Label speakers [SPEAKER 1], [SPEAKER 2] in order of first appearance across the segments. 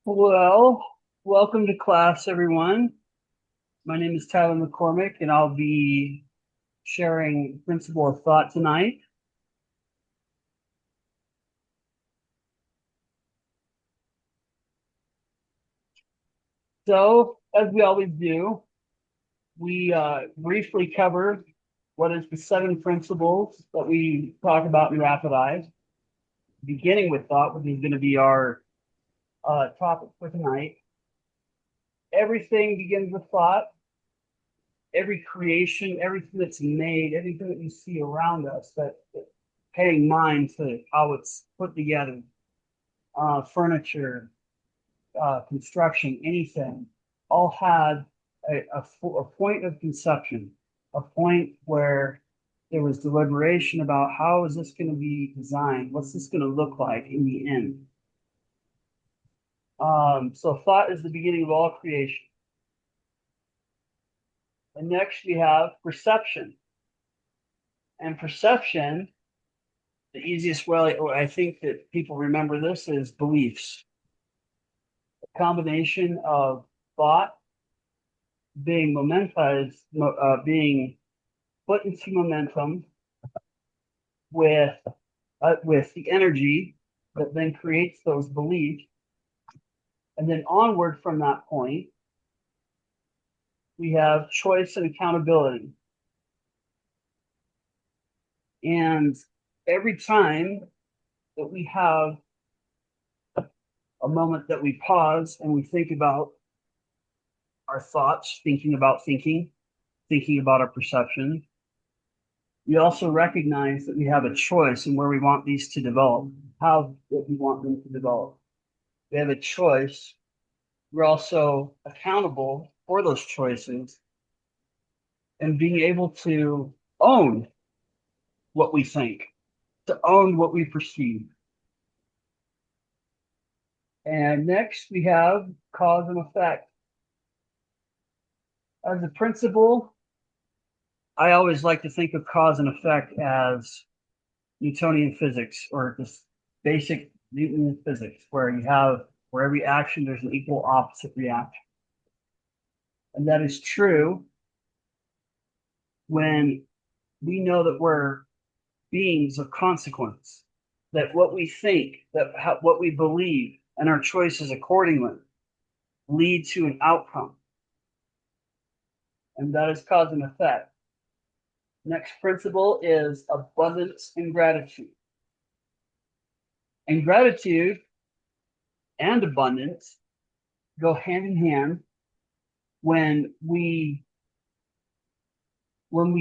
[SPEAKER 1] Well, welcome to class, everyone. My name is Tyler McCormick, and I'll be sharing principle of thought tonight. So, as we always do, we briefly cover what is the seven principles that we talk about in Rapid Eye, beginning with thought, which is going to be our topic for tonight. Everything begins with thought. Every creation, everything that's made, everything that you see around us, that paying mind to how it's put together, furniture, construction, anything, all had a point of conception, a point where there was deliberation about how is this going to be designed, what's this going to look like in the end. So thought is the beginning of all creation. And next we have perception. And perception, the easiest way I think that people remember this is beliefs. A combination of thought being momentized, being put into momentum with with the energy that then creates those beliefs, and then onward from that point, we have choice and accountability. And every time that we have a moment that we pause and we think about our thoughts, thinking about our perception, we also recognize that we have a choice in where we want these to develop, how we want them to develop. We have a choice. We're also accountable for those choices and being able to own what we think, to own what we perceive. And next we have cause and effect. As a principle, I always like to think of cause and effect as Newtonian physics or just basic Newtonian physics, where you have for every action there's an equal opposite reaction. And that is true when we know that we're beings of consequence, that what we think, what we believe, and our choices accordingly lead to an outcome. And that is cause and effect. Next principle is abundance and gratitude. And gratitude and abundance go hand in hand when we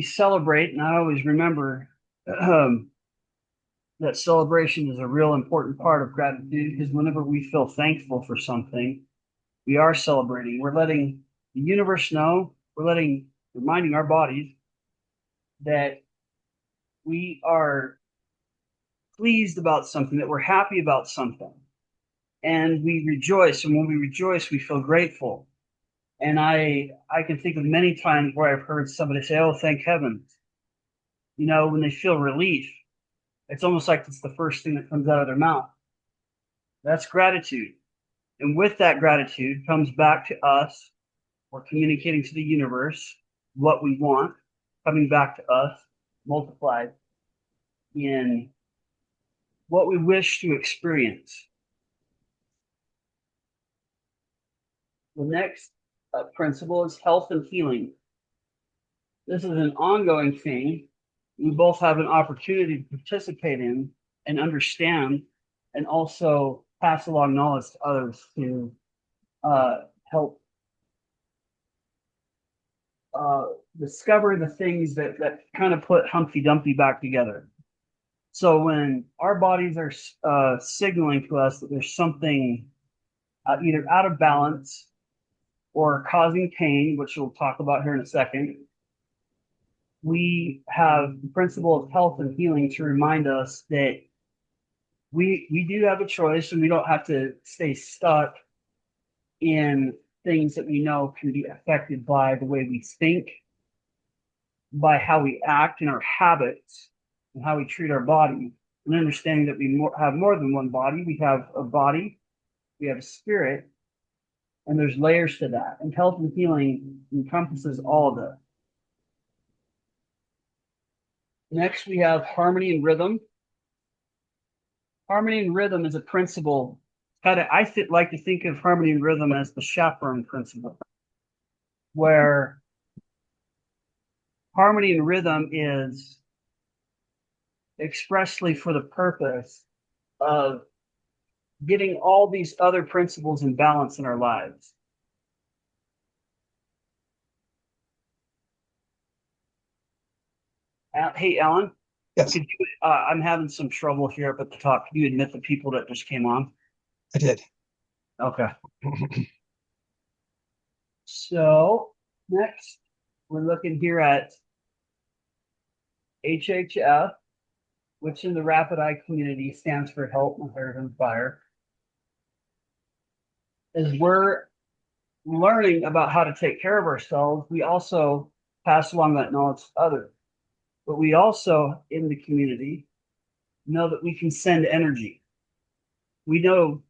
[SPEAKER 1] celebrate. And I always remember that celebration is a real important part of gratitude, because whenever we feel thankful for something, we are celebrating. We're letting the universe know, reminding our bodies that we are pleased about something, that we're happy about something. And we rejoice. And when we rejoice, we feel grateful. And I can think of many times where I've heard somebody say, "Oh, thank heavens." When they feel relief, it's almost like it's the first thing that comes out of their mouth. That's gratitude. And with that gratitude comes back to us. We're communicating to the universe what we want, coming back to us, multiplied in what we wish to experience. The next principle is health and healing. This is an ongoing thing we both have an opportunity to participate in and understand, and also pass along knowledge to others to help discover the things that kind of put Humpty Dumpty back together. So when our bodies are signaling to us that there's something either out of balance or causing pain, which we'll talk about here in a second, we have the principle of health and healing to remind us that we do have a choice, and we don't have to stay stuck in things that we know can be affected by the way we think, by how we act in our habits, and how we treat our body, and understanding that we have more than one body. We have a body, we have a spirit, And there's layers to that. And health and healing encompasses all of it. Next, we have harmony and rhythm. Harmony and rhythm is a principle. Like to think of harmony and rhythm as the chaperone principle, where harmony and rhythm is expressly for the purpose of getting all these other principles in balance in our lives. Hey, Alan.
[SPEAKER 2] Yes,
[SPEAKER 1] Could you, I'm having some trouble here up at the top. Can you admit the people that just came on?
[SPEAKER 2] I did.
[SPEAKER 1] Okay. So next, we're looking here at HHF, which in the Rapid Eye community stands for Help, Heart, and Fire. As we're learning about how to take care of ourselves, we also pass along that knowledge to others. But we also, in the community, know that we can send energy. We know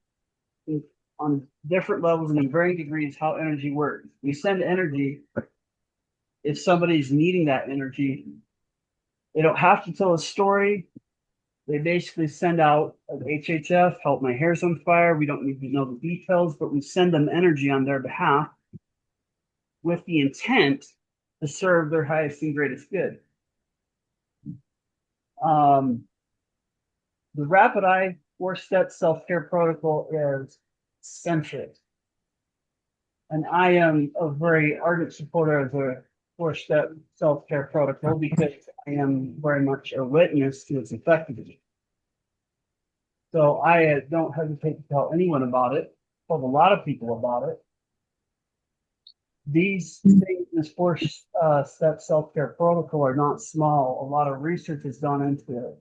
[SPEAKER 1] on different levels and in varying degrees how energy works. We send energy if somebody's needing that energy. They don't have to tell a story. They basically send out an HHF, help my hair's on fire. We don't need to know the details, but we send them energy on their behalf with the intent to serve their highest and greatest good. The Rapid Eye 4-step self-care protocol is centric. And I am a very ardent supporter of the 4-step self-care protocol because I am very much a witness to its effectiveness. So I don't hesitate to tell anyone about it, told a lot of people about it. These things, this 4-step self-care protocol are not small. A lot of research has gone into it.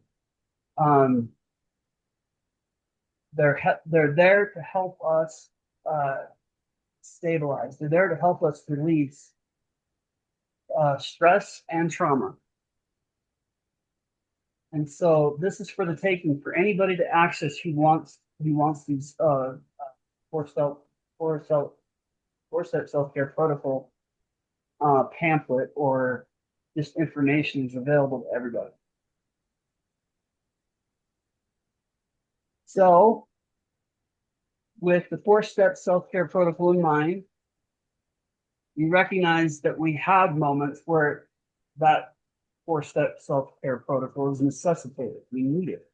[SPEAKER 1] They're there to help us stabilize. They're there to help us release stress and trauma. And so this is for the taking for anybody to access who wants these 4-step self-care protocol pamphlet or just information is available to everybody. So with the 4-step self-care protocol in mind, we recognize that we have moments where that 4-step self-care protocol is necessitated. We need it.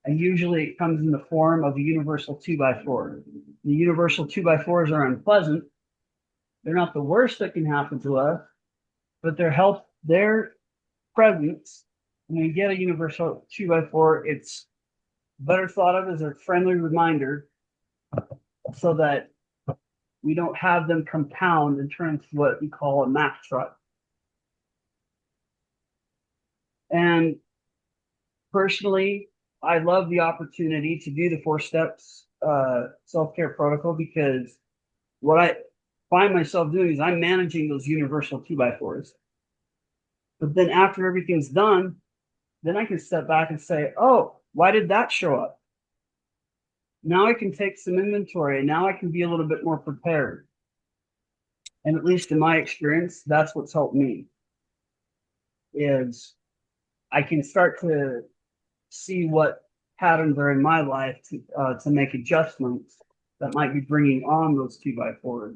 [SPEAKER 1] And usually it comes in the form of a universal 2x4. The universal 2x4s are unpleasant. They're not the worst that can happen to us, but their presence, when we get a universal 2x4, it's better thought of as a friendly reminder so that we don't have them compound and turn into what we call a Mack truck. And personally, I love the opportunity to do the 4 steps self-care protocol because what I find myself doing is I'm managing those universal 2x4s. But then after everything's done, then I can step back and say, oh, why did that show up? Now I can take some inventory and now I can be a little bit more prepared. And at least in my experience, that's what's helped me is I can start to see what patterns are in my life to make adjustments that might be bringing on those 2x4s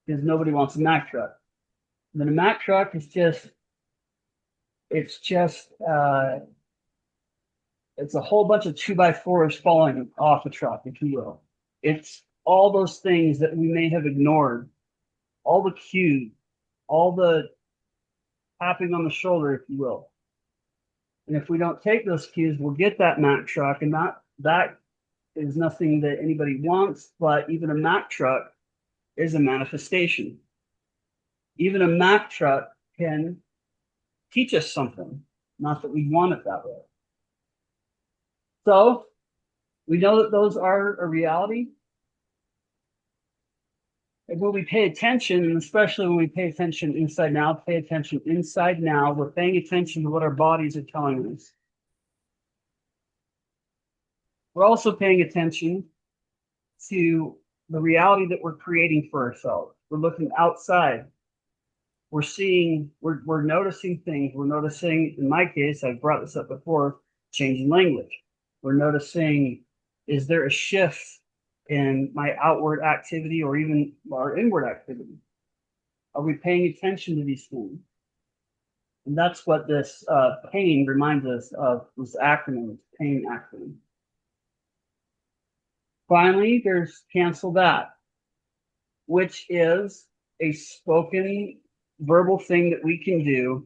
[SPEAKER 1] because nobody wants a Mack truck. And then a Mack truck is it's a whole bunch of 2x4s falling off a truck, if you will. It's all those things that we may have ignored, all the cues, all the tapping on the shoulder, if you will. And if we don't take those cues, we'll get that Mack truck, and that is nothing that anybody wants, but even a Mack truck is a manifestation. Even a Mack truck can teach us something, not that we want it that way. So we know that those are a reality. And when we pay attention, and especially when we pay attention inside now, we're paying attention to what our bodies are telling us. We're also paying attention to the reality that we're creating for ourselves. We're looking outside. We're seeing, we're noticing things. We're noticing, in my case, I've brought this up before, changing language. We're noticing, is there a shift in my outward activity or even our inward activity? Are we paying attention to these things? And that's what this pain reminds us of, this acronym, pain acronym. Finally, there's cancel that, which is a spoken verbal thing that we can do,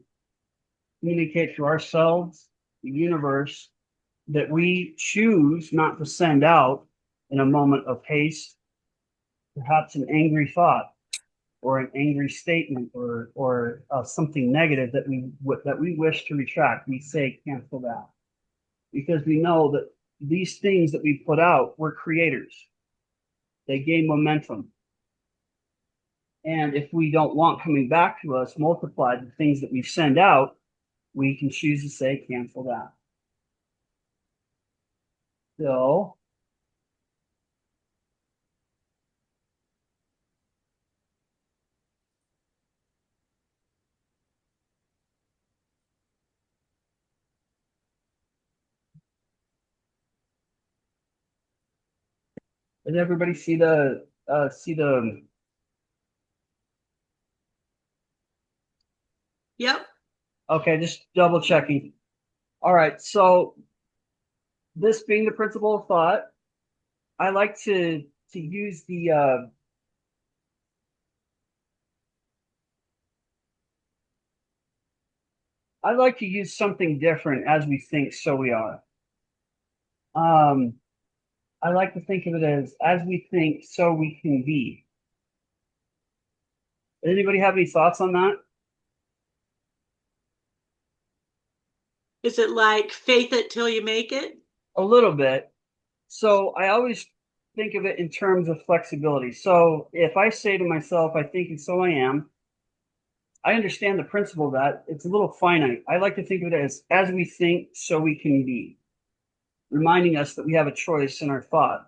[SPEAKER 1] communicate to ourselves, the universe, that we choose not to send out in a moment of haste, perhaps an angry thought or an angry statement or something negative that we wish to retract. We say cancel that because we know that these things that we put out, we're creators. They gain momentum. And if we don't want coming back to us multiplied, the things that we send out, we can choose to say cancel that. So does everybody see the
[SPEAKER 2] Yep.
[SPEAKER 1] okay, just double checking. All right, so this being the principle of thought, I like to use the I like to use something different. As we think, so we are. Um, I like to think of it as we think, so we can be. Anybody have any thoughts on that?
[SPEAKER 2] Is it like faith it till you make it?
[SPEAKER 1] A little bit. So I always think of it in terms of flexibility. So if I say to myself, I think and so I am, I understand the principle of that it's a little finite. I like to think of it as we think, so we can be, reminding us that we have a choice in our thought.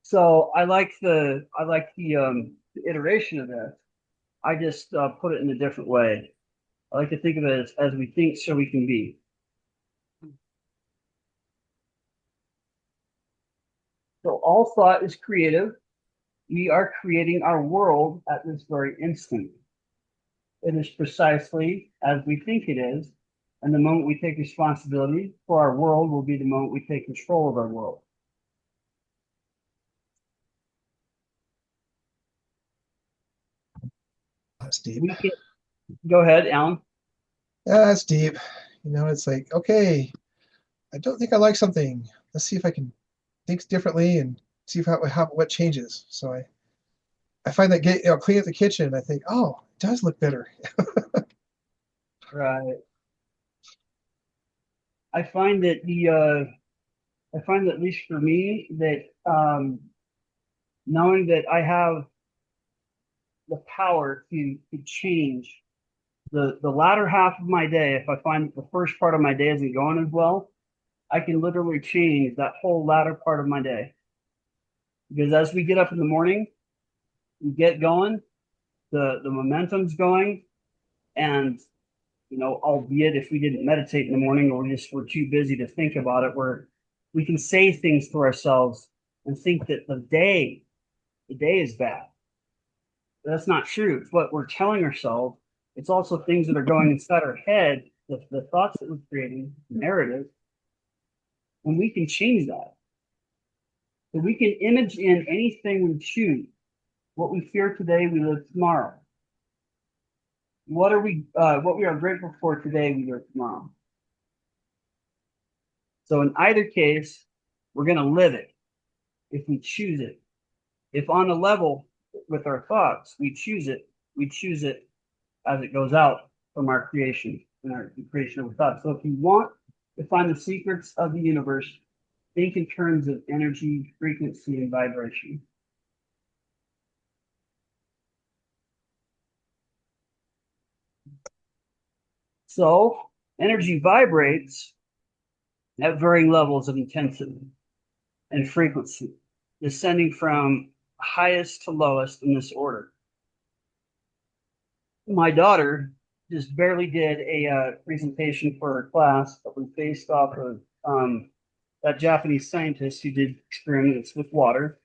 [SPEAKER 1] So I like the iteration of that. I just put it in a different way. I like to think of it as we think, so we can be. So all thought is creative. We are creating our world at this very instant. It is precisely as we think it is, and the moment we take responsibility for our world will be the moment we take control of our world.
[SPEAKER 3] That's deep.
[SPEAKER 1] We can go ahead, Alan.
[SPEAKER 3] Yeah, that's deep. It's like, okay, I don't think I like something. Let's see if I can think differently and see if how what changes. So I find that clean up the kitchen. I think, oh, it does look better.
[SPEAKER 1] Right. I find that I find that at least for me that knowing that I have the power to change the latter half of my day, if I find that the first part of my day isn't going as well, I can literally change that whole latter part of my day. Because as we get up in the morning, we get going, the momentum's going, and albeit if we didn't meditate in the morning or we're too busy to think about it, we can say things to ourselves and think that the day is bad. That's not true. It's what we're telling ourselves. It's also things that are going inside our head, the thoughts that we're creating, the narrative, and we can change that. So we can image in anything we choose. What we fear today, we live tomorrow. What we are grateful for today, we live tomorrow. So in either case, we're going to live it if we choose it. If on a level with our thoughts, we choose it as it goes out from our creation and our creation of thoughts. So if you want to find the secrets of the universe, think in terms of energy, frequency, and vibration. So energy vibrates at varying levels of intensity and frequency. descending from highest to lowest in this order. My daughter just barely did a presentation for her class that was based off of that Japanese scientist who did experiments with water.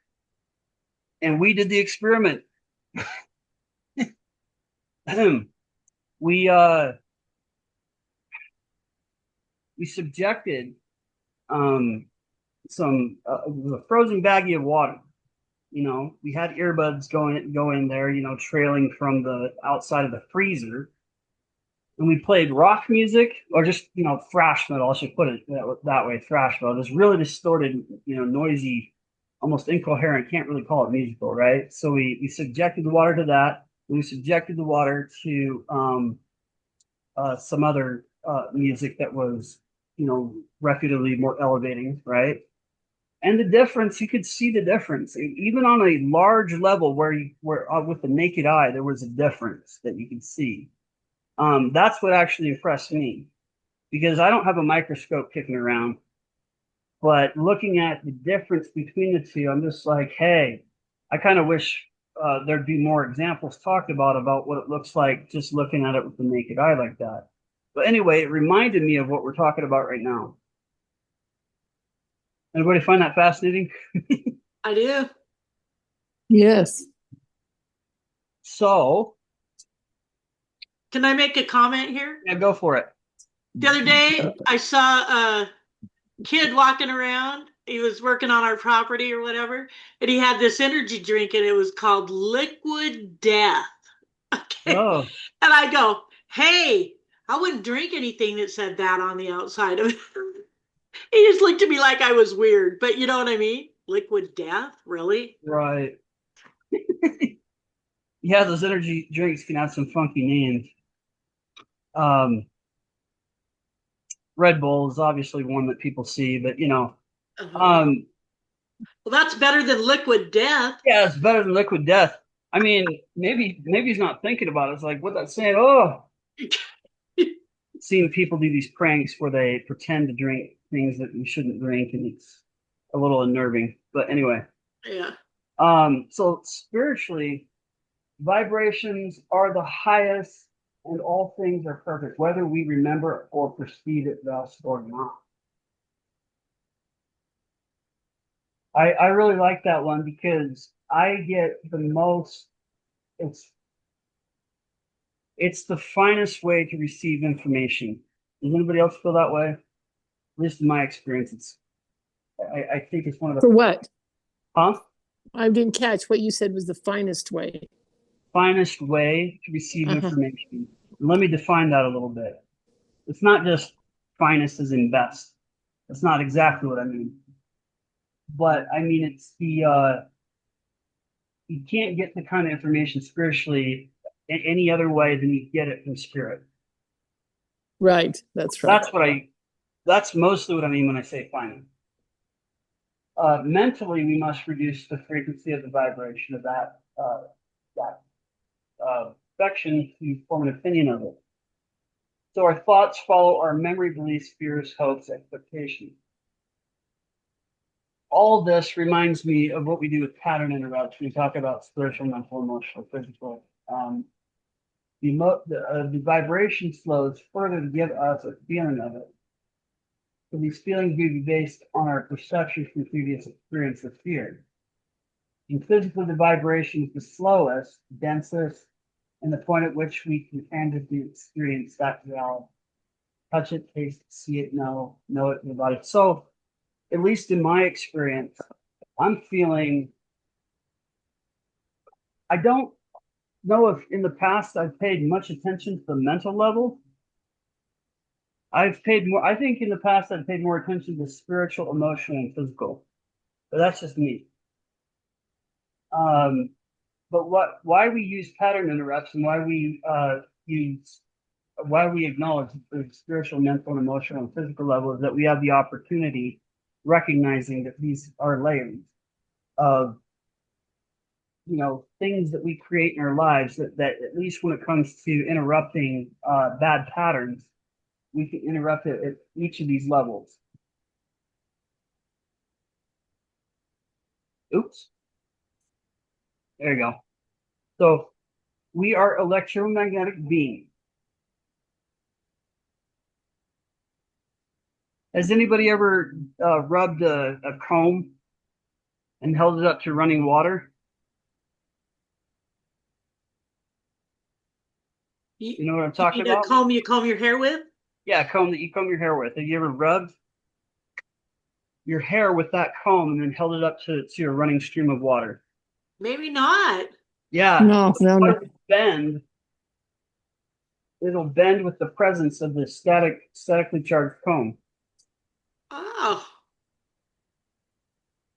[SPEAKER 1] And we did the experiment. we we subjected some a frozen baggie of water. You know, we had earbuds go in there, you know, trailing from the outside of the freezer, and we played rock music or just, you know, thrash metal. I should put it that way, thrash metal. This really distorted, you know, noisy, almost incoherent. Can't really call it musical, right? So we subjected the water to that. We subjected the water to some other music that was, you know, reputably more elevating, right? And the difference, you could see the difference, even on a large level where with the naked eye, there was a difference that you could see. That's what actually impressed me, because I don't have a microscope kicking around, but looking at the difference between the two, I'm just like, hey, I kind of wish there'd be more examples talked about what it looks like just looking at it with the naked eye like that. But anyway, it reminded me of what we're talking about right now. Anybody find that fascinating?
[SPEAKER 2] I do.
[SPEAKER 4] Yes.
[SPEAKER 1] So,
[SPEAKER 2] Can I make a comment here?
[SPEAKER 1] yeah, go for it.
[SPEAKER 2] The other day, I saw a kid walking around. He was working on our property or whatever, and he had this energy drink, and it was called Liquid Death. Okay.
[SPEAKER 1] Oh,
[SPEAKER 2] And I go, hey, I wouldn't drink anything that said that on the outside of it. He just looked at me like I was weird, but you know what I mean? Liquid Death? Really?
[SPEAKER 1] right. Yeah, those energy drinks can have some funky names. Red Bull is obviously one that people see, but you know,
[SPEAKER 2] Well, that's better than Liquid Death.
[SPEAKER 1] yeah, it's better than Liquid Death. I mean, maybe he's not thinking about it. It's like what that's saying. Oh, seeing people do these pranks where they pretend to drink things that you shouldn't drink, and it's a little unnerving. But anyway,
[SPEAKER 2] Yeah.
[SPEAKER 1] so spiritually, vibrations are the highest, and all things are perfect, whether we remember or perceive it thus or not. I really like that one because I get the most. It's it's the finest way to receive information. Does anybody else feel that way? At least in my experience, I think it's one of
[SPEAKER 4] For
[SPEAKER 1] the
[SPEAKER 4] what?
[SPEAKER 1] huh?
[SPEAKER 4] I didn't catch what you said was the finest way.
[SPEAKER 1] Finest way to receive
[SPEAKER 4] Uh-huh.
[SPEAKER 1] information. And let me define that a little bit. It's not just finest as in best. That's not exactly what I mean. But I mean it's the you can't get the kind of information spiritually in any other way than you get it from spirit.
[SPEAKER 4] Right. That's right.
[SPEAKER 1] That's mostly what I mean when I say finest. Mentally, we must reduce the frequency of the vibration of that affection to form an opinion of it. So our thoughts follow our memory, beliefs, fears, hopes, expectations. All this reminds me of what we do with pattern interrupts. We talk about spiritual, mental, emotional, physical. The vibration flows further to give us a feeling of it. So these feelings may be based on our perception from previous experience of fear. And physically, the vibration is the slowest, densest, and the point at which we can tangibly experience that reality. Touch it, taste it, see it, know it in the body. So, at least in my experience, I'm feeling. I don't know if in the past I've paid much attention to the mental level. I've paid more. I think in the past I've paid more attention to spiritual, emotional, and physical. But that's just me. But why we use pattern interrupts and why we acknowledge the spiritual, mental, and emotional and physical level is that we have the opportunity, recognizing that these are layers of, you know, things that we create in our lives that at least when it comes to interrupting bad patterns, we can interrupt it at each of these levels. Oops. There you go. So we are electromagnetic beings. Has anybody ever rubbed a comb and held it up to running water? You know what I'm talking
[SPEAKER 2] You need a
[SPEAKER 1] about?
[SPEAKER 2] comb you comb your hair with?
[SPEAKER 1] Yeah, a comb that you comb your hair with. Have you ever rubbed your hair with that comb and then held it up to a running stream of water?
[SPEAKER 2] Maybe not.
[SPEAKER 1] Yeah,
[SPEAKER 4] No, no, no.
[SPEAKER 1] bend. It'll bend with the presence of the statically charged comb.
[SPEAKER 2] Oh,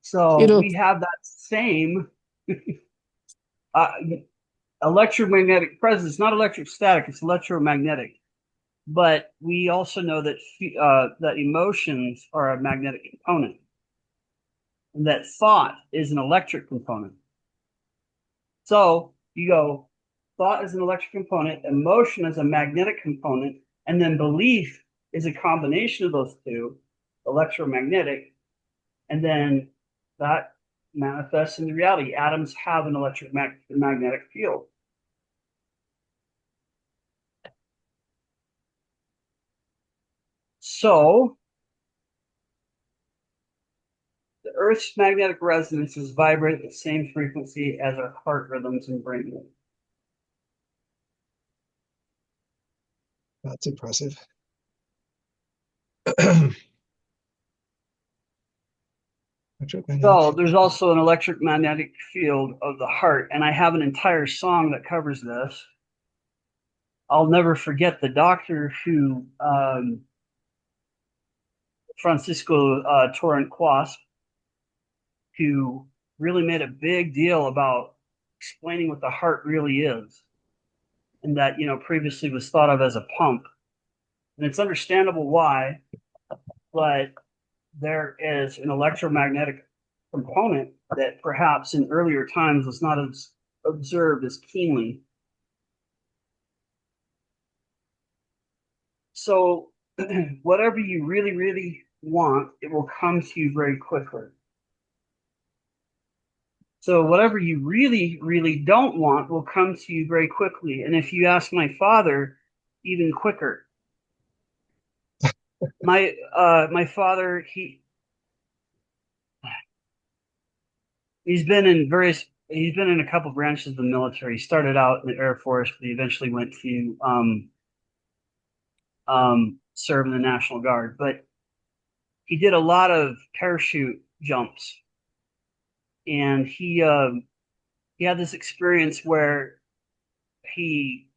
[SPEAKER 1] So
[SPEAKER 4] It'll,
[SPEAKER 1] we have that same uh, electromagnetic presence, not electrostatic, it's electromagnetic. But we also know that that emotions are a magnetic component, and that thought is an electric component. So you go, thought is an electric component, emotion is a magnetic component, and then belief is a combination of those two, electromagnetic, and then that manifests into reality. Atoms have an electromagnetic field. So the Earth's magnetic resonances vibrate at the same frequency as our heart rhythms and brain waves.
[SPEAKER 3] That's impressive.
[SPEAKER 1] So there's also an electromagnetic field of the heart, and I have an entire song that covers this. I'll never forget the doctor who Francisco Torrent Quas, who really made a big deal about explaining what the heart really is, and that previously was thought of as a pump, and it's understandable why, but there is an electromagnetic component that perhaps in earlier times was not as observed as keenly. So whatever you really, really want, it will come to you very quickly. So whatever you really, really don't want will come to you very quickly. And if you ask my father, even quicker. My father, he's been in a couple branches of the military. He started out in the Air Force, but he eventually went to serve in the National Guard. But he did a lot of parachute jumps, and he had this experience where he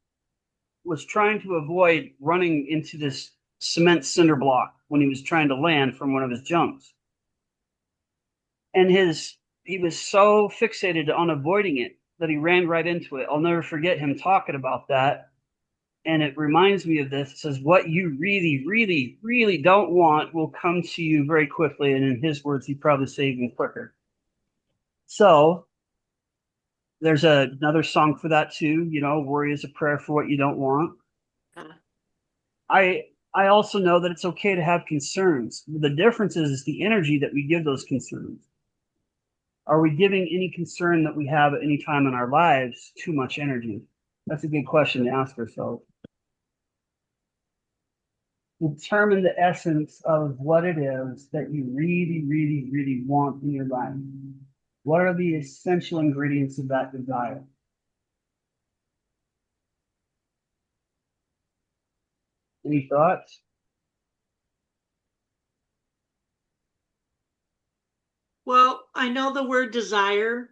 [SPEAKER 1] was trying to avoid running into this cement cinder block when he was trying to land from one of his jumps. And he was so fixated on avoiding it that he ran right into it. I'll never forget him talking about that. And it reminds me of this. It says, what you really, really, really don't want will come to you very quickly. And in his words, he'd probably say even quicker. So there's another song for that too. Worry is a prayer for what you don't want. I also know that it's okay to have concerns. The difference is the energy that we give those concerns. Are we giving any concern that we have at any time in our lives too much energy? That's a good question to ask ourselves. Determine the essence of what it is that you really, really, really want in your life. What are the essential ingredients of that desire? Any thoughts?
[SPEAKER 2] well, I know the word desire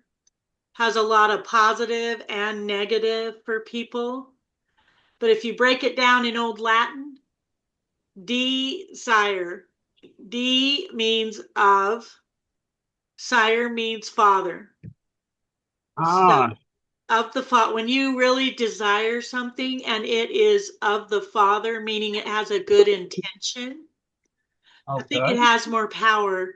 [SPEAKER 2] has a lot of positive and negative for people. But if you break it down in Old Latin, desire, D means of, sire means father. So
[SPEAKER 1] Ah,
[SPEAKER 2] of the father, when you really desire something and it is of the father, meaning it has a good intention, I think it
[SPEAKER 1] okay.
[SPEAKER 2] has more power.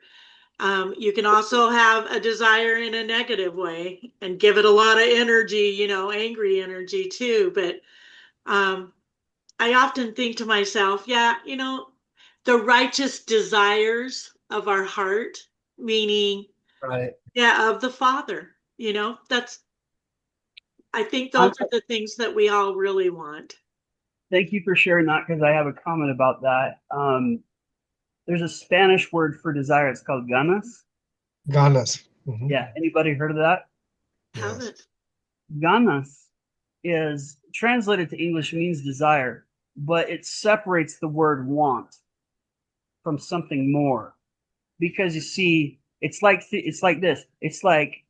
[SPEAKER 2] You can also have a desire in a negative way and give it a lot of energy, angry energy too. But I often think to myself, yeah, the righteous desires of our heart, meaning
[SPEAKER 3] Right.
[SPEAKER 2] Yeah, of the Father. I think
[SPEAKER 1] I'm,
[SPEAKER 2] those are the things that we all really want.
[SPEAKER 1] thank you for sharing that because I have a comment about that. There's a Spanish word for desire. It's called ganas.
[SPEAKER 3] Ganas. Mhm.
[SPEAKER 1] Yeah. Anybody heard of that?
[SPEAKER 3] Yes.
[SPEAKER 2] Haven't.
[SPEAKER 1] Ganas is translated to English means desire, but it separates the word want from something more. Because you see, it's like this. It's like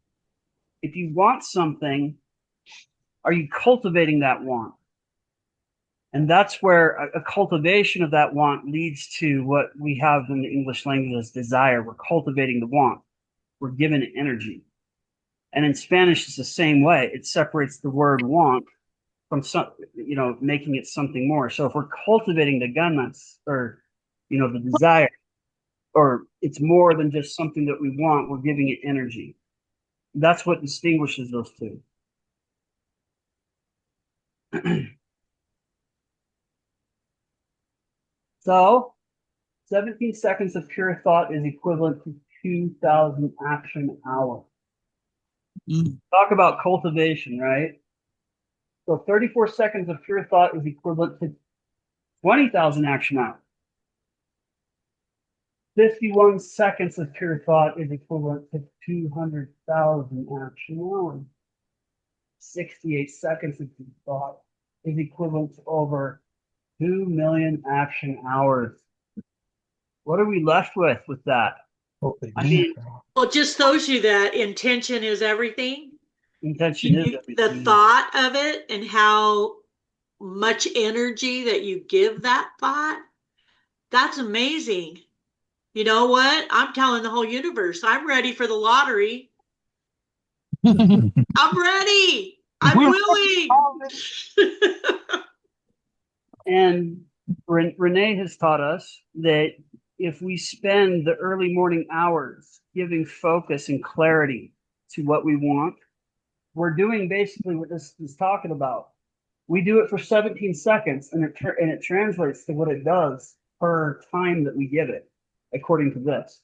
[SPEAKER 1] if you want something, are you cultivating that want? And that's where a cultivation of that want leads to what we have in the English language as desire. We're cultivating the want. We're giving it energy. And in Spanish, it's the same way. It separates the word want from making it something more. So if we're cultivating the ganas or, the desire, or it's more than just something that we want, we're giving it energy. That's what distinguishes those two. So 17 seconds of pure thought is equivalent to 2,000 action hours. Talk about cultivation, right? So 34 seconds of pure thought is equivalent to 20,000 action hours. 51 seconds of pure thought is equivalent to 200,000 action hours. 68 seconds of pure thought is equivalent to over 2 million action hours. What are we left with that?
[SPEAKER 3] Holy
[SPEAKER 1] I mean,
[SPEAKER 2] Well, it just shows you that intention is everything.
[SPEAKER 1] intention is
[SPEAKER 2] The
[SPEAKER 1] everything.
[SPEAKER 2] thought of it and how much energy that you give that thought, that's amazing. You know what? I'm telling the whole universe, I'm ready for the lottery. I'm ready. I'm willing.
[SPEAKER 1] And Renee has taught us that if we spend the early morning hours giving focus and clarity to what we want, we're doing basically what this is talking about. We do it for 17 seconds, and it translates to what it does per time that we give it, according to this.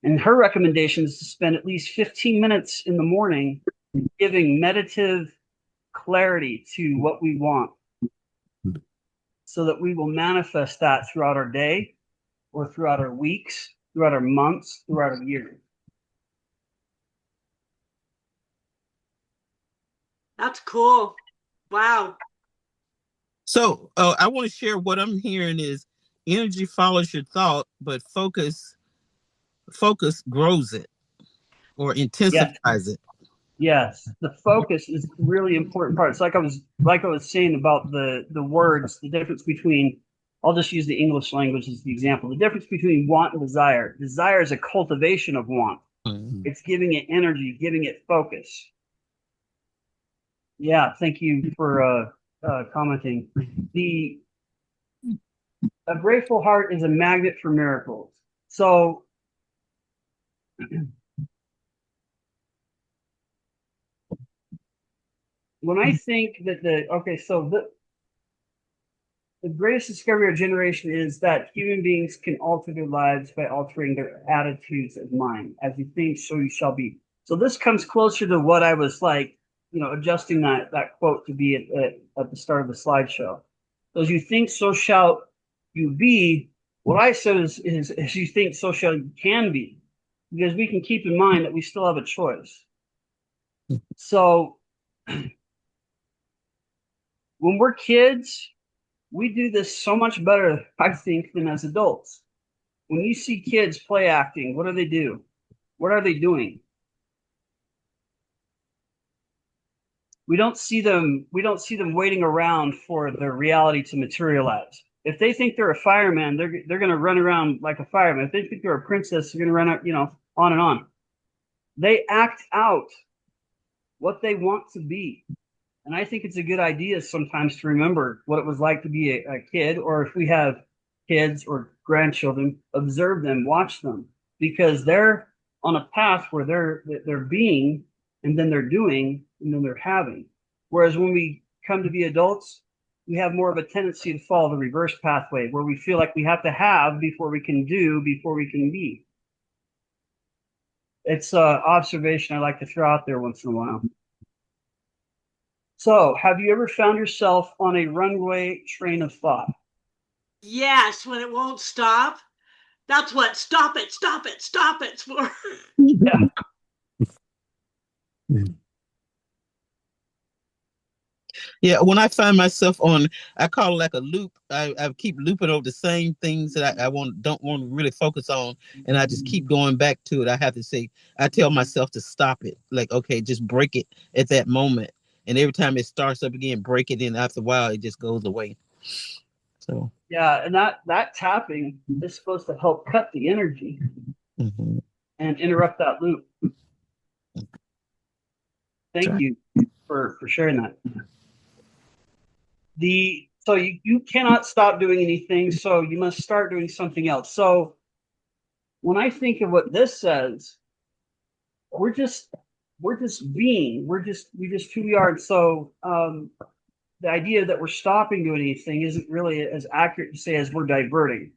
[SPEAKER 1] And her recommendation is to spend at least 15 minutes in the morning giving meditative clarity to what we want, so that we will manifest that throughout our day or throughout our weeks, throughout our months, throughout our years.
[SPEAKER 2] That's cool. Wow.
[SPEAKER 5] So I want to share what I'm hearing is energy follows your thought, but focus grows it or intensifies it.
[SPEAKER 1] Yes, the focus is a really important part. It's like I was saying about the words, the difference between, I'll just use the English language as the example. The difference between want and desire. Desire is a cultivation of want.
[SPEAKER 5] Mm-hmm.
[SPEAKER 1] It's giving it energy, giving it focus. Yeah, thank you for commenting. A grateful heart is a magnet for miracles. So when I think that the greatest discovery of our generation is that human beings can alter their lives by altering their attitudes of mind. As you think, so you shall be. So this comes closer to what I was like, adjusting that quote to be at the start of the slideshow. So as you think, so shall you be. What I said is as you think, so shall you can be. Because we can keep in mind that we still have a choice. So when we're kids, we do this so much better, I think, than as adults. When you see kids play acting, what do they do? What are they doing? We don't see them waiting around for their reality to materialize. If they think they're a fireman, they're going to run around like a fireman. If they think they're a princess, they're going to run out, on and on. They act out what they want to be. And I think it's a good idea sometimes to remember what it was like to be a kid, or if we have kids or grandchildren, observe them, watch them, because they're on a path where they're being, and then they're doing, and then they're having. Whereas when we come to be adults, we have more of a tendency to follow the reverse pathway, where we feel like we have to have before we can do, before we can be. It's an observation I like to throw out there once in a while. So, have you ever found yourself on a runaway train of thought?
[SPEAKER 2] Yes, when it won't stop. That's what stop it, stop it, stop it's for.
[SPEAKER 1] Yeah.
[SPEAKER 5] Yeah, when I find myself on, I call it like a loop. I keep looping over the same things that I don't want to really focus on, and I just keep going back to it. I have to say, I tell myself to stop it. Like, okay, just break it at that moment. And every time it starts up again, break it in. After a while, it just goes away. So,
[SPEAKER 1] Yeah, and that tapping is supposed to help cut the energy
[SPEAKER 5] mhm.
[SPEAKER 1] and interrupt that loop. Thank you for sharing that. So you cannot stop doing anything, so you must start doing something else. So when I think of what this says, we're just being. We just who we are. And so the idea that we're stopping doing anything isn't really as accurate to say as we're diverting.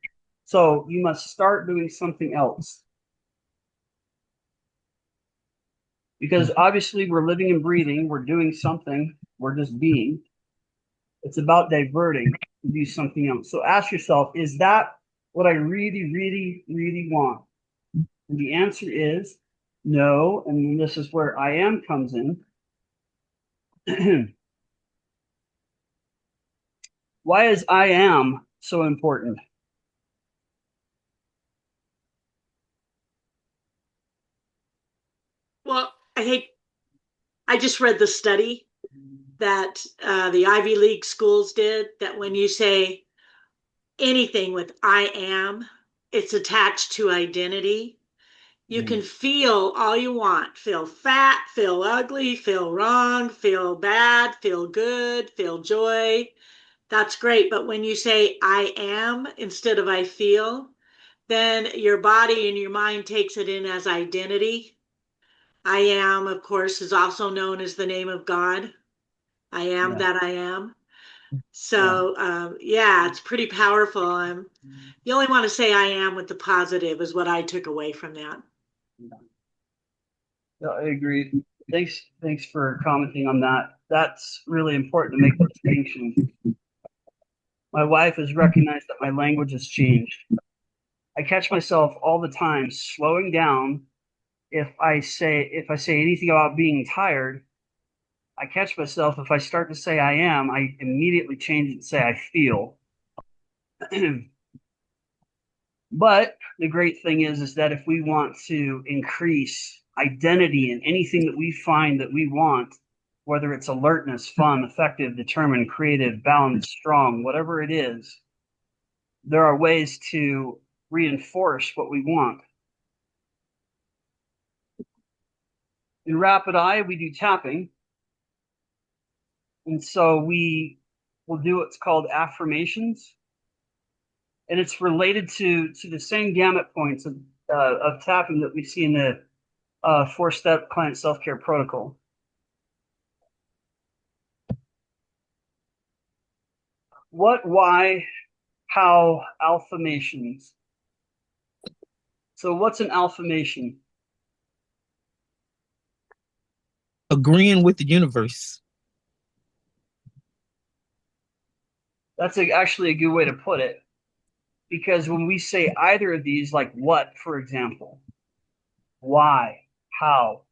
[SPEAKER 1] So you must start doing something else. Because obviously we're living and breathing, we're doing something, we're just being. It's about diverting to do something else. So ask yourself, is that what I really, really, really want? And the answer is no. And this is where I am comes in. Why is I am so important?
[SPEAKER 2] Well, I just read the study that the Ivy League schools did that when you say anything with I am, it's attached to identity. You can feel all you want. Feel fat, feel ugly, feel wrong, feel bad, feel good, feel joy. That's great. But when you say I am instead of I feel, then your body and your mind takes it in as identity. I am, of course, is also known as the name of God. I am
[SPEAKER 1] Yeah.
[SPEAKER 2] that I am.
[SPEAKER 1] Yeah.
[SPEAKER 2] So, yeah, it's pretty powerful. You only want to say I am with the positive, is what I took away from that.
[SPEAKER 1] Yeah, I agree. Thanks for commenting on that. That's really important to make the distinction. My wife has recognized that my language has changed. I catch myself all the time slowing down if I say anything about being tired. I catch myself if I start to say I am, I immediately change it and say I feel. But the great thing is that if we want to increase identity in anything that we find that we want, whether it's alertness, fun, effective, determined, creative, balanced, strong, whatever it is, there are ways to reinforce what we want. In Rapid Eye, we do tapping. And so we will do what's called affirmations. And it's related to the same gamut points of tapping that we see in the 4-step client self-care protocol. What, why, how, affirmations. So what's an affirmation?
[SPEAKER 5] Agreeing with the universe.
[SPEAKER 1] That's actually a good way to put it. Because when we say either of these, like what, for example, why, how,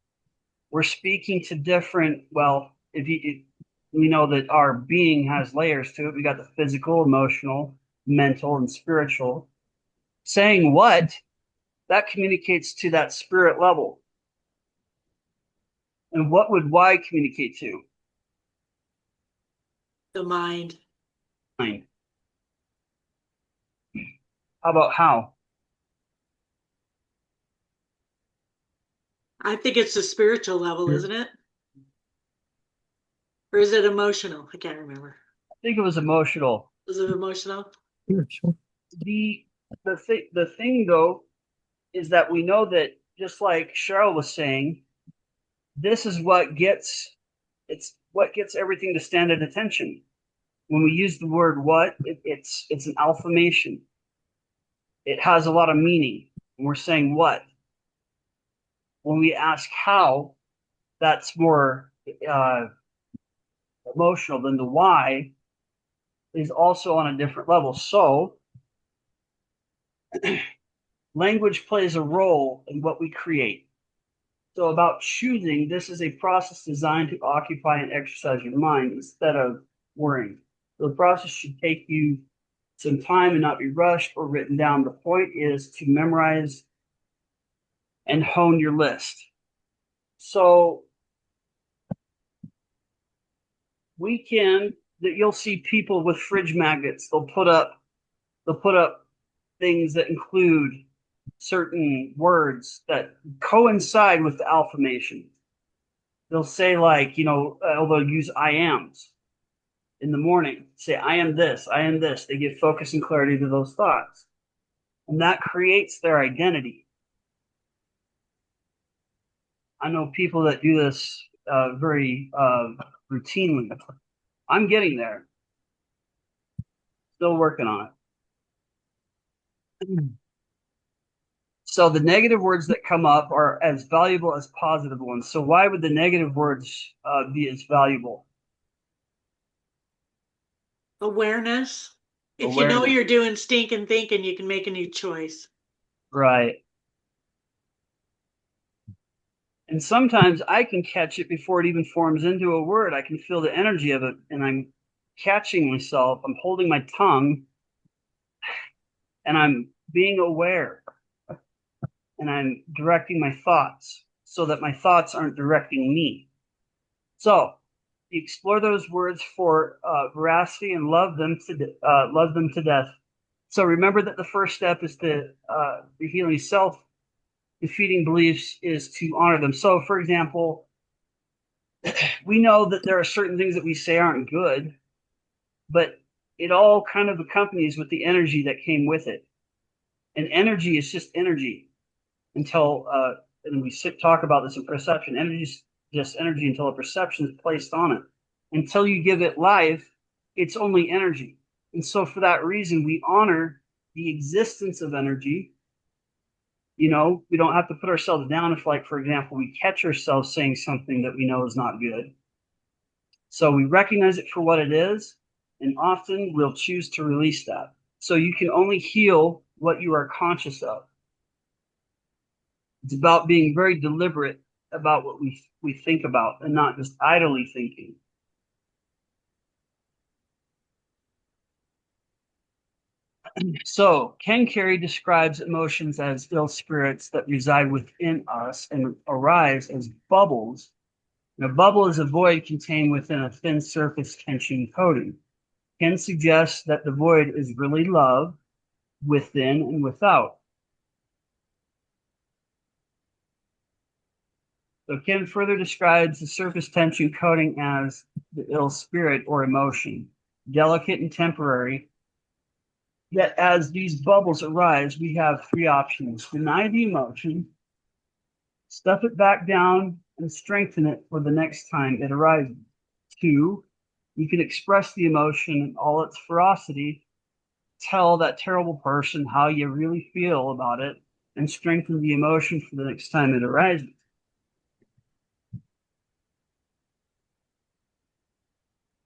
[SPEAKER 1] we're speaking to different, well, we know that our being has layers to it. We got the physical, emotional, mental, and spiritual. Saying what, that communicates to that spirit level. And what would why communicate to?
[SPEAKER 2] The mind.
[SPEAKER 1] Mind. How about how?
[SPEAKER 2] I think it's the spiritual level, isn't it? Or is it emotional? I can't remember.
[SPEAKER 1] I think it was emotional.
[SPEAKER 2] Is it emotional?
[SPEAKER 5] Spiritual.
[SPEAKER 1] The thing though is that we know that just like Cheryl was saying, this is it's what gets everything to stand at attention. When we use the word what, it's an affirmation. It has a lot of meaning. And we're saying what. When we ask how, that's more emotional than the why is also on a different level. So language plays a role in what we create. So about choosing, this is a process designed to occupy and exercise your mind instead of worrying. So the process should take you some time and not be rushed or written down. The point is to memorize and hone your list. So that you'll see people with fridge magnets. They'll put up things that include certain words that coincide with the affirmation. They'll say like, they'll use I ams in the morning. Say, I am this, I am this. They give focus and clarity to those thoughts. And that creates their identity. I know people that do this very routinely. I'm getting there. Still working on it. So the negative words that come up are as valuable as positive ones. So why would the negative words be as valuable?
[SPEAKER 2] Awareness. If you know
[SPEAKER 1] Awareness.
[SPEAKER 2] you're doing stinking thinking, you can make a new choice.
[SPEAKER 1] Right. And sometimes I can catch it before it even forms into a word. I can feel the energy of it, and I'm catching myself. I'm holding my tongue, and I'm being aware, and I'm directing my thoughts so that my thoughts aren't directing me. So explore those words for veracity and love them to death. So remember that the first step is to the healing self-defeating beliefs is to honor them. So, for example, we know that there are certain things that we say aren't good, but it all kind of accompanies with the energy that came with it. And energy is just energy until, and we talk about this in perception, energy is just energy until a perception is placed on it. Until you give it life, it's only energy. And so for that reason, we honor the existence of energy. We don't have to put ourselves down if, like, for example, we catch ourselves saying something that we know is not good. So we recognize it for what it is, and often we'll choose to release that. So you can only heal what you are conscious of. It's about being very deliberate about what we think about and not just idly thinking. So Ken Carey describes emotions as ill spirits that reside within us and arise as bubbles. And a bubble is a void contained within a thin surface tension coating. Ken suggests that the void is really love within and without. So Ken further describes the surface tension coating as the ill spirit or emotion, delicate and temporary. Yet as these bubbles arise, we have three options: deny the emotion, stuff it back down, and strengthen it for the next time it arises. 2, you can express the emotion in all its ferocity, tell that terrible person how you really feel about it, and strengthen the emotion for the next time it arises.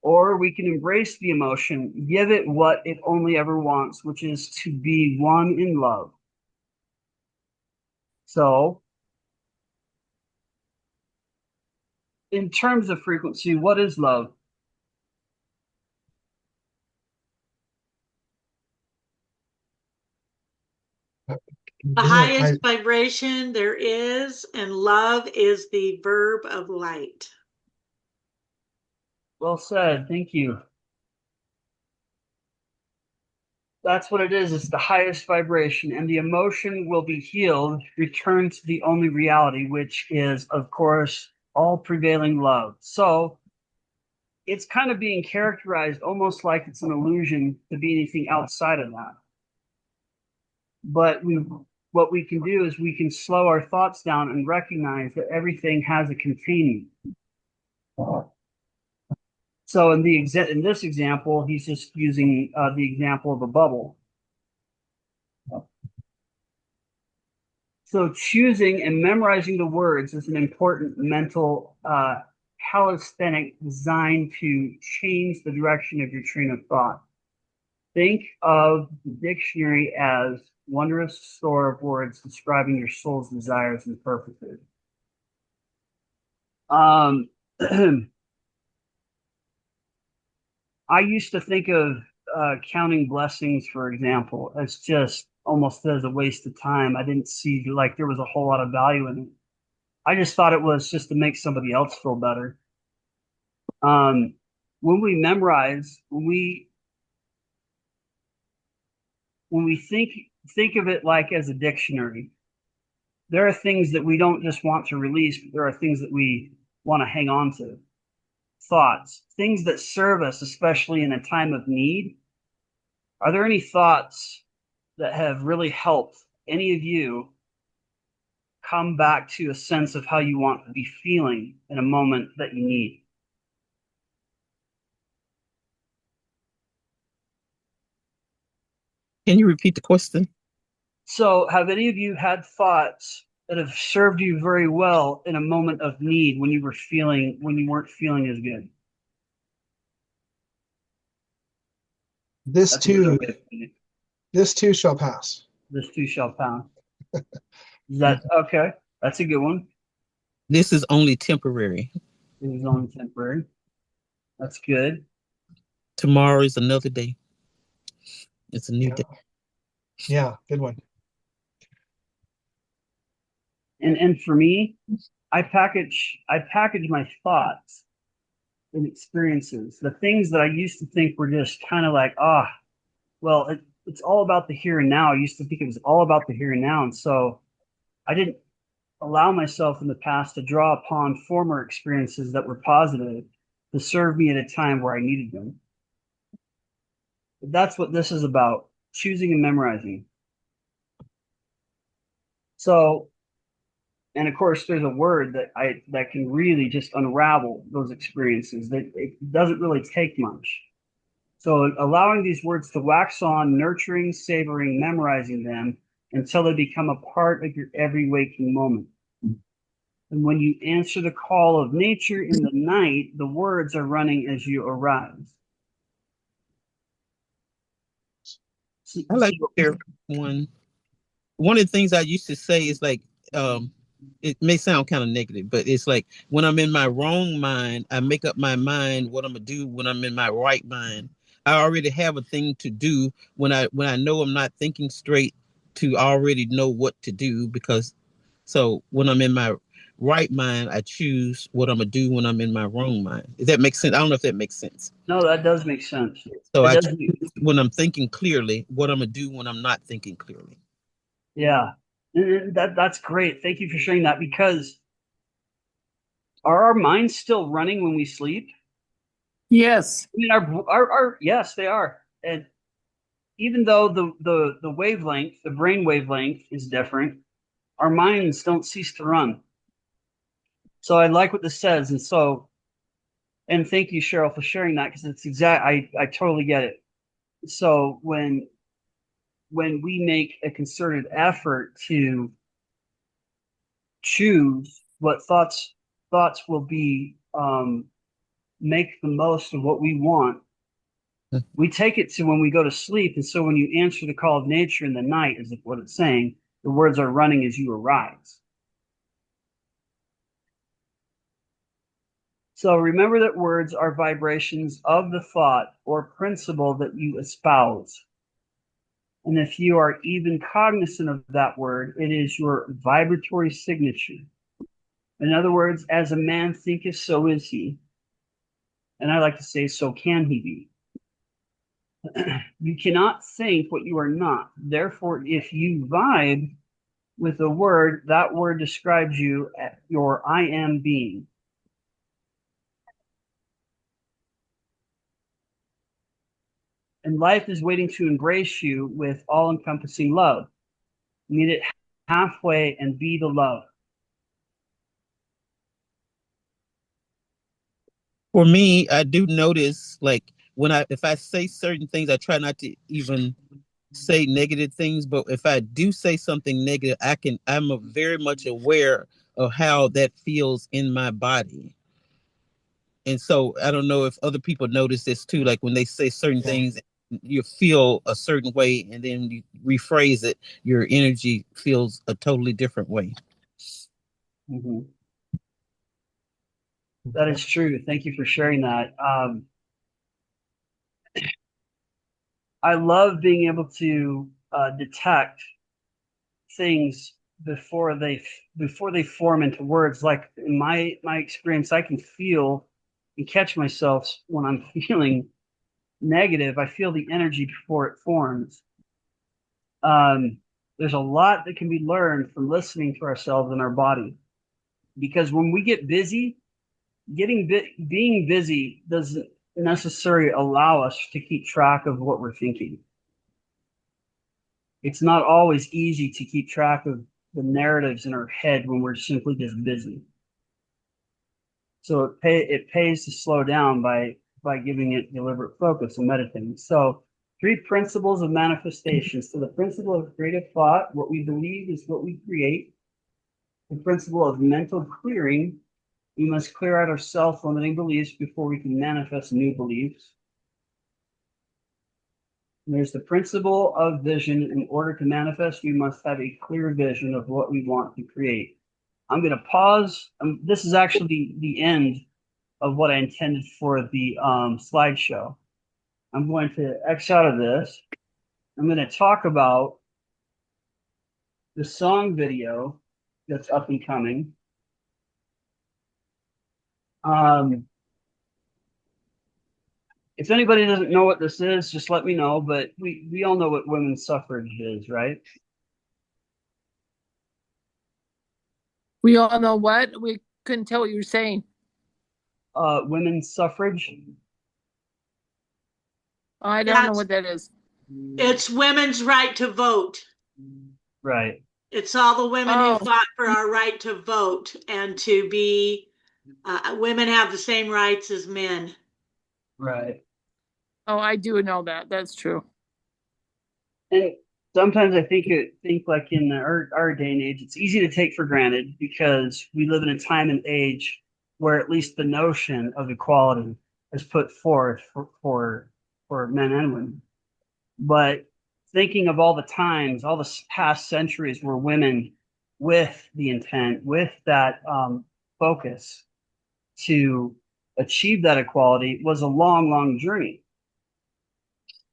[SPEAKER 1] Or we can embrace the emotion, give it what it only ever wants, which is to be one in love. So, in terms of frequency, what is love?
[SPEAKER 2] The highest vibration there is, and love is the verb of light.
[SPEAKER 1] Well said. Thank you. That's what it is. It's the highest vibration, and the emotion will be healed, return to the only reality, which is, of course, all prevailing love. So it's kind of being characterized almost like it's an illusion to be anything outside of that. But what we can do is we can slow our thoughts down and recognize that everything has a containing. So in this example, he's just using the example of a bubble. So choosing and memorizing the words is an important mental calisthenic designed to change the direction of your train of thought. Think of the dictionary as wondrous store of words describing your soul's desires and purposes. I used to think of counting blessings, for example, as just almost as a waste of time. I didn't see like there was a whole lot of value in it. I just thought it was just to make somebody else feel better. When we memorize, when we think of it like as a dictionary, there are things that we don't just want to release, but there are things that we want to hang on to. Thoughts, things that serve us, especially in a time of need. Are there any thoughts that have really helped any of you come back to a sense of how you want to be feeling in a moment that you need?
[SPEAKER 5] Can you repeat the question?
[SPEAKER 1] So, have any of you had thoughts that have served you very well in a moment of need when you weren't feeling as good?
[SPEAKER 3] This
[SPEAKER 1] That's a good
[SPEAKER 3] too,
[SPEAKER 1] way of putting it.
[SPEAKER 3] this too shall pass.
[SPEAKER 1] This too shall pass. Is that okay? That's a good one.
[SPEAKER 5] This is only temporary.
[SPEAKER 1] It was only temporary. That's good.
[SPEAKER 5] Tomorrow is another day. It's a new day.
[SPEAKER 3] Yeah, good one.
[SPEAKER 1] And for me, I package my thoughts and experiences. The things that I used to think were just kind of like, well, it's all about the here and now. I used to think it was all about the here and now. And so I didn't allow myself in the past to draw upon former experiences that were positive to serve me at a time where I needed them. But that's what this is about, choosing and memorizing. So, and of course, there's a word that can really just unravel those experiences. That it doesn't really take much. So allowing these words to wax on, nurturing, savoring, memorizing them until they become a part of your every waking moment. And when you answer the call of nature in the night, the words are running as you arise.
[SPEAKER 5] I like to share one. One of the things I used to say is like, it may sound kind of negative, but it's like when I'm in my wrong mind, I make up my mind what I'm gonna do. When I'm in my right mind, I already have a thing to do. When I know I'm not thinking straight, to already know what to do. Because so when I'm in my right mind, I choose what I'm gonna do when I'm in my wrong mind. Does that make sense? I don't know if that makes sense.
[SPEAKER 1] No, that does make sense.
[SPEAKER 5] So
[SPEAKER 1] It
[SPEAKER 5] I
[SPEAKER 1] does.
[SPEAKER 5] choose when I'm thinking clearly what I'm gonna do when I'm not thinking clearly.
[SPEAKER 1] Yeah. And that's great. Thank you for sharing that, because are our minds still running when we sleep?
[SPEAKER 4] Yes.
[SPEAKER 1] I mean, our yes, they are. And even though the wavelength, the brain wavelength is different, our minds don't cease to run. So I like what this says. And thank you, Cheryl, for sharing that, because it's I totally get it. So when we make a concerted effort to choose what thoughts will be, make the most of what we want, we take it to when we go to sleep. And so when you answer the call of nature in the night, is what it's saying, the words are running as you arise. So remember that words are vibrations of the thought or principle that you espouse. And if you are even cognizant of that word, it is your vibratory signature. In other words, as a man thinketh, so is he. And I like to say, so can he be. You cannot think what you are not. Therefore, if you vibe with a word, that word describes you at your I am being. And life is waiting to embrace you with all encompassing love. Meet it halfway and be the love.
[SPEAKER 5] For me, I do notice like if I say certain things, I try not to even say negative things, but if I do say something negative, I'm very much aware of how that feels in my body. And so I don't know if other people notice this too, like when they say certain things, you feel a certain way, and then you rephrase it, your energy feels a totally different way.
[SPEAKER 1] Mm-hmm. That is true. Thank you for sharing that. I love being able to detect things before they form into words. Like in my experience, I can feel and catch myself when I'm feeling negative. I feel the energy before it forms. There's a lot that can be learned from listening to ourselves and our body, because when we get busy, being busy doesn't necessarily allow us to keep track of what we're thinking. It's not always easy to keep track of the narratives in our head when we're simply just busy. So it pays to slow down by giving it deliberate focus and meditating. So 3 principles of manifestation. So the principle of creative thought, what we believe is what we create. The principle of mental clearing, we must clear out our self-limiting beliefs before we can manifest new beliefs. And there's the principle of vision. In order to manifest, we must have a clear vision of what we want to create. I'm going to pause. This is actually the end of what I intended for the slideshow. I'm going to X out of this. I'm going to talk about the song video that's up and coming. If anybody doesn't know what this is, just let me know. But we all know what women's suffrage is, right?
[SPEAKER 4] We all know what? We couldn't tell what you were saying.
[SPEAKER 1] Women's suffrage.
[SPEAKER 4] I don't know what that is.
[SPEAKER 2] It's women's right to vote.
[SPEAKER 1] Right.
[SPEAKER 2] It's all the women who fought for our right to vote and to be, women have the same rights as men.
[SPEAKER 1] Right.
[SPEAKER 4] Oh, I do know that. That's true.
[SPEAKER 1] And sometimes I think like in our day and age, it's easy to take for granted because we live in a time and age where at least the notion of equality is put forth for men and women. But thinking of all the times, all the past centuries where women with the intent, with that focus to achieve that equality was a long, long journey.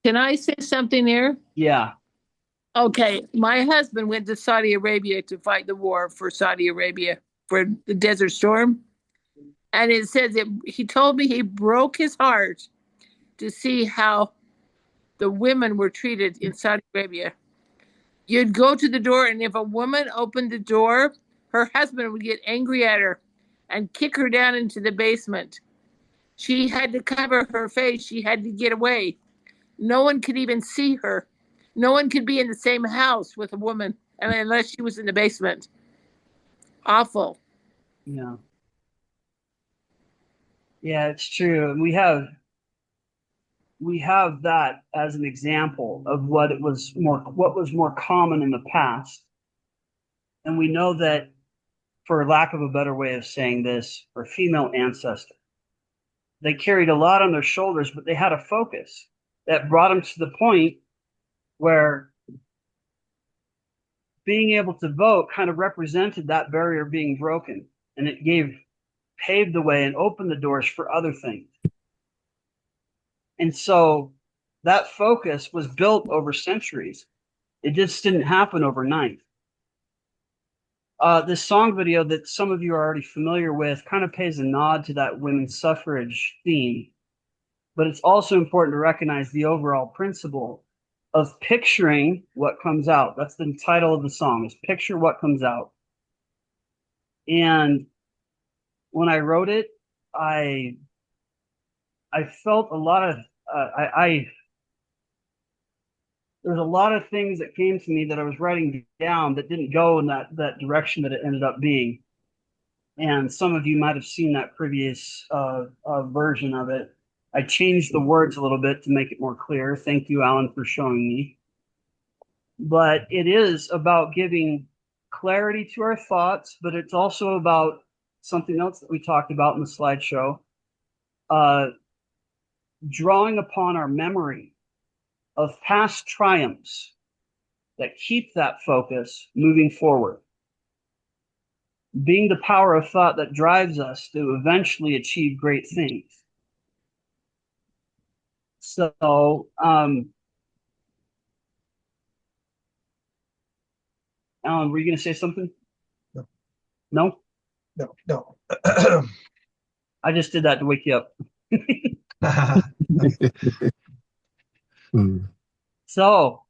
[SPEAKER 4] Can I say something here?
[SPEAKER 1] Yeah.
[SPEAKER 4] Okay. My husband went to Saudi Arabia to fight the war for Saudi Arabia for the Desert Storm. And it says that he told me he broke his heart to see how the women were treated in Saudi Arabia. You'd go to the door, and if a woman opened the door, her husband would get angry at her and kick her down into the basement. She had to cover her face. She had to get away. No one could even see her. No one could be in the same house with a woman unless she was in the basement. Awful.
[SPEAKER 1] Yeah. Yeah, it's true. And we have that as an example of what was more common in the past. And we know that, for lack of a better way of saying this, for female ancestors, they carried a lot on their shoulders, but they had a focus that brought them to the point where being able to vote kind of represented that barrier being broken, and it paved the way and opened the doors for other things. And so that focus was built over centuries. It just didn't happen overnight. This song video that some of you are already familiar with kind of pays a nod to that women's suffrage theme, but it's also important to recognize the overall principle of picturing what comes out. That's the title of the song, is Picture What Comes Out. And when I wrote it, I felt a lot of there's a lot of things that came to me that I was writing down that didn't go in that direction that it ended up being. And some of you might have seen that previous version of it. I changed the words a little bit to make it more clear. Thank you, Alan, for showing me. But it is about giving clarity to our thoughts, but it's also about something else that we talked about in the slideshow, drawing upon our memory of past triumphs that keep that focus moving forward, being the power of thought that drives us to eventually achieve great things. So, Alan, were you going to say something?
[SPEAKER 3] No.
[SPEAKER 1] No?
[SPEAKER 3] No.
[SPEAKER 1] I just did that to wake you up. So,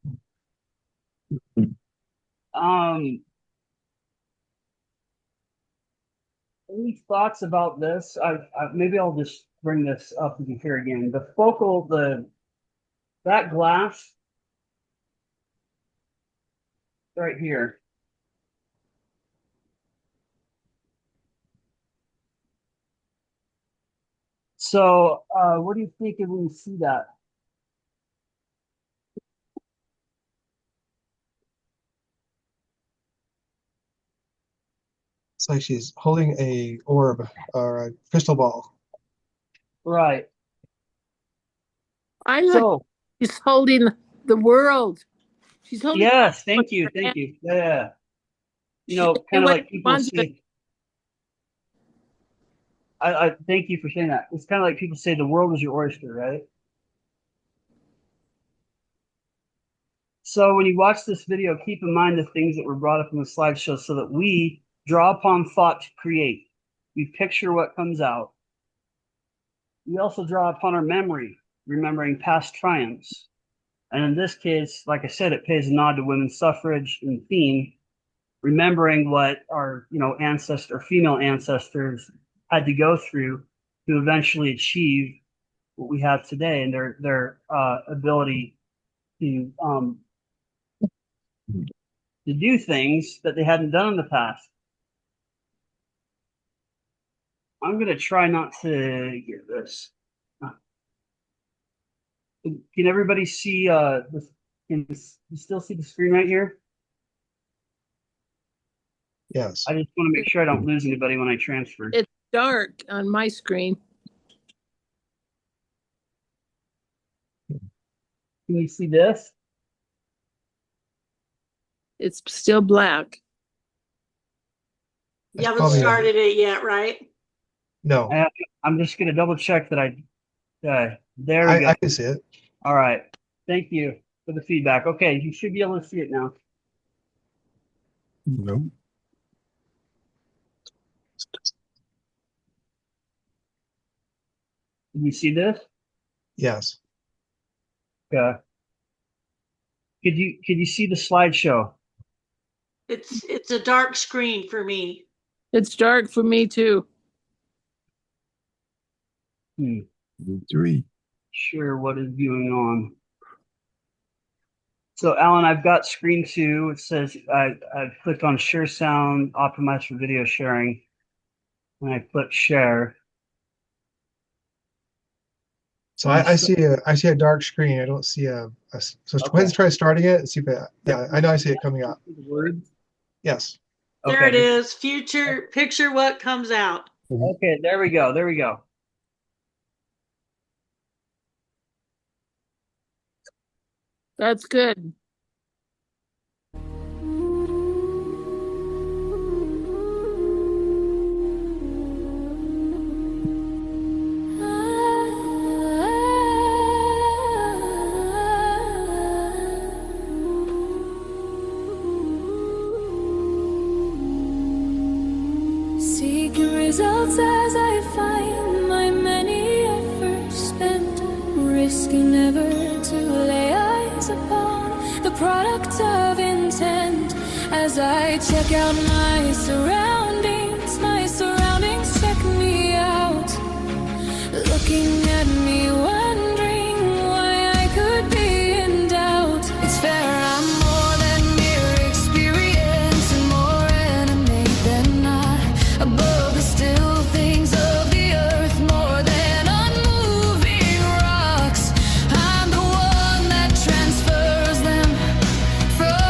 [SPEAKER 1] any thoughts about this? Maybe I'll just bring this up here again. That glass right here. So, what do you think when you see that?
[SPEAKER 3] It's like she's holding a orb or a crystal ball.
[SPEAKER 1] Right.
[SPEAKER 4] I like
[SPEAKER 1] So,
[SPEAKER 4] she's holding the world. She's holding.
[SPEAKER 1] yes, thank you. Yeah. You know, kind of like people say. I thank you for saying that. It's kind of like people say the world is your oyster, right? So when you watch this video, keep in mind the things that were brought up in the slideshow so that we draw upon thought to create. We picture what comes out. We also draw upon our memory, remembering past triumphs. And in this case, like I said, it pays a nod to women's suffrage and theme, remembering what our female ancestors had to go through to eventually achieve what we have today, and their ability to do things that they hadn't done in the past. I'm going to try not to get this. Can everybody see this? Can you still see the screen right here?
[SPEAKER 3] Yes.
[SPEAKER 1] I just want to make sure I don't lose anybody when I transfer.
[SPEAKER 4] It's dark on my screen.
[SPEAKER 1] Can you see this?
[SPEAKER 4] It's still black.
[SPEAKER 2] You haven't started it yet, right?
[SPEAKER 3] No.
[SPEAKER 1] I'm just going to double check that there we go.
[SPEAKER 3] I can see it.
[SPEAKER 1] All right. Thank you for the feedback. Okay, you should be able to see it now.
[SPEAKER 6] No.
[SPEAKER 1] Can you see this?
[SPEAKER 3] Yes.
[SPEAKER 1] Yeah. Could you see the slideshow?
[SPEAKER 2] It's a dark screen for me.
[SPEAKER 4] It's dark for me too.
[SPEAKER 6] 3.
[SPEAKER 1] Sure, what is going on? So, Alan, I've got screen 2. It says I've clicked on share sound, optimized for video sharing, and I click share.
[SPEAKER 3] So I see a dark screen. I don't see so
[SPEAKER 1] Okay.
[SPEAKER 3] go ahead and try starting it and see if it. Yeah, I know I see it coming up. Yes.
[SPEAKER 2] There it is. Future picture what comes out.
[SPEAKER 1] Okay, there we go. There we go.
[SPEAKER 4] That's good.
[SPEAKER 7] Seeking results as I find my many efforts spent, risking never to lay eyes upon the product of intent. As I check out my surroundings check me out, looking at me, wondering why I could be in doubt. It's fair, I'm more than mere experience and more animate than not, above the still things of the earth, more than unmoving rocks. I'm the one that transfers them from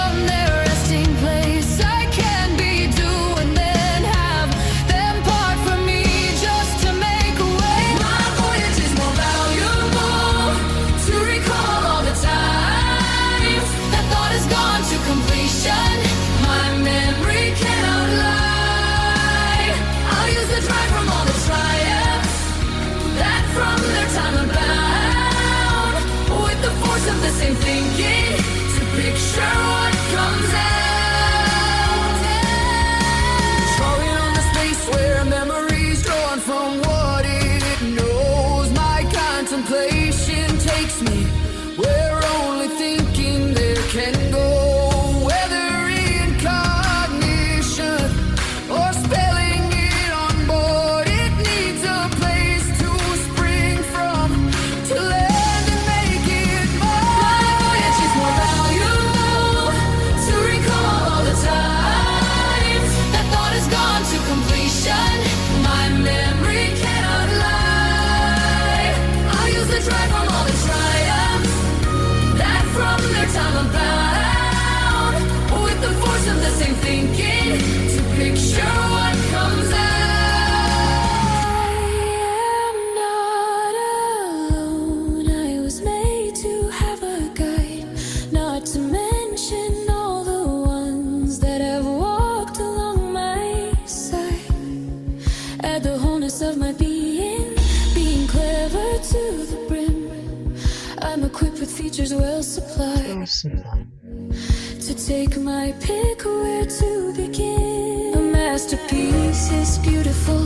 [SPEAKER 7] take my pick where to begin. A masterpiece is beautiful.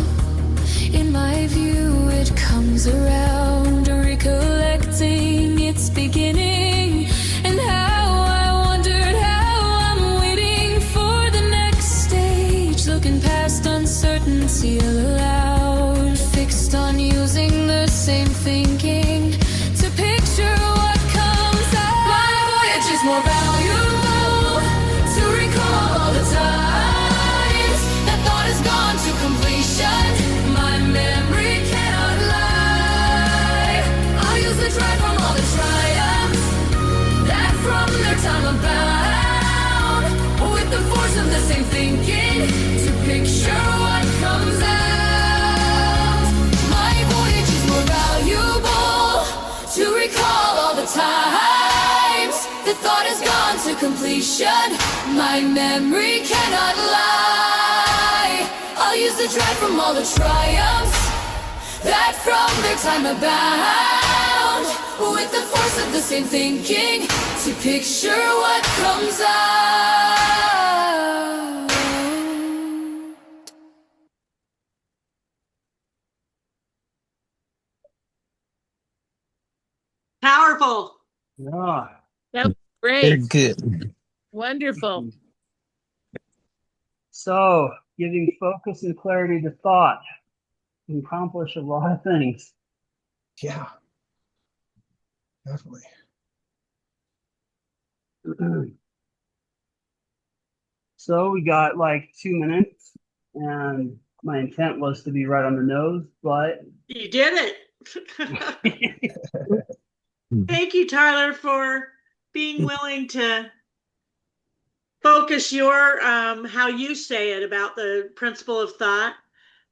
[SPEAKER 7] In my view, it comes around, recollecting its beginning, and how I wondered how I'm waiting for the next stage, looking past uncertainty aloud, fixed on using the same thinking to picture what comes out. My voyage is more valuable to recall all the times that thought has gone to completion. My memory cannot lie. I'll use the drive from all the triumphs that from their time abound, with the force of the same thinking to picture what comes out. My voyage is more valuable to recall all the times the thought has gone to completion. My memory cannot lie. I'll use the drive from all the triumphs that from their time abound, with the force of the same thinking to picture what comes out.
[SPEAKER 2] Powerful.
[SPEAKER 1] Yeah.
[SPEAKER 4] That was
[SPEAKER 5] Very
[SPEAKER 4] great.
[SPEAKER 5] good.
[SPEAKER 4] Wonderful.
[SPEAKER 1] So, giving focus and clarity to thought can accomplish a lot of things.
[SPEAKER 3] Yeah, definitely.
[SPEAKER 1] So we got like 2 minutes, and my intent was to be right on the nose, but
[SPEAKER 2] You did it. Thank you, Tyler, for being willing to focus your how you say it about the principle of thought,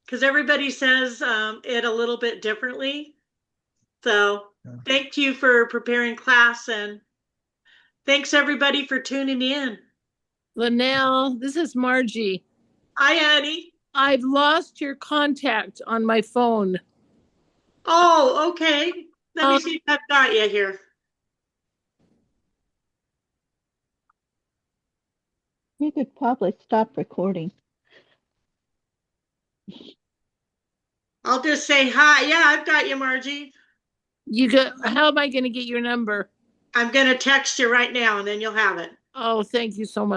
[SPEAKER 2] because everybody says it a little bit differently. So thank you for preparing class, and thanks everybody for tuning in.
[SPEAKER 4] Linnell, this is Margie.
[SPEAKER 2] Hi, Annie.
[SPEAKER 4] I've lost your contact on my phone.
[SPEAKER 2] Oh, okay. Let me see if I've got you here.
[SPEAKER 8] You could probably stop recording.
[SPEAKER 2] I'll just say hi. Yeah, I've got you, Margie.
[SPEAKER 4] How am I going to get your number?
[SPEAKER 2] I'm going to text you right now, and then you'll have it.
[SPEAKER 4] Oh, thank you so much.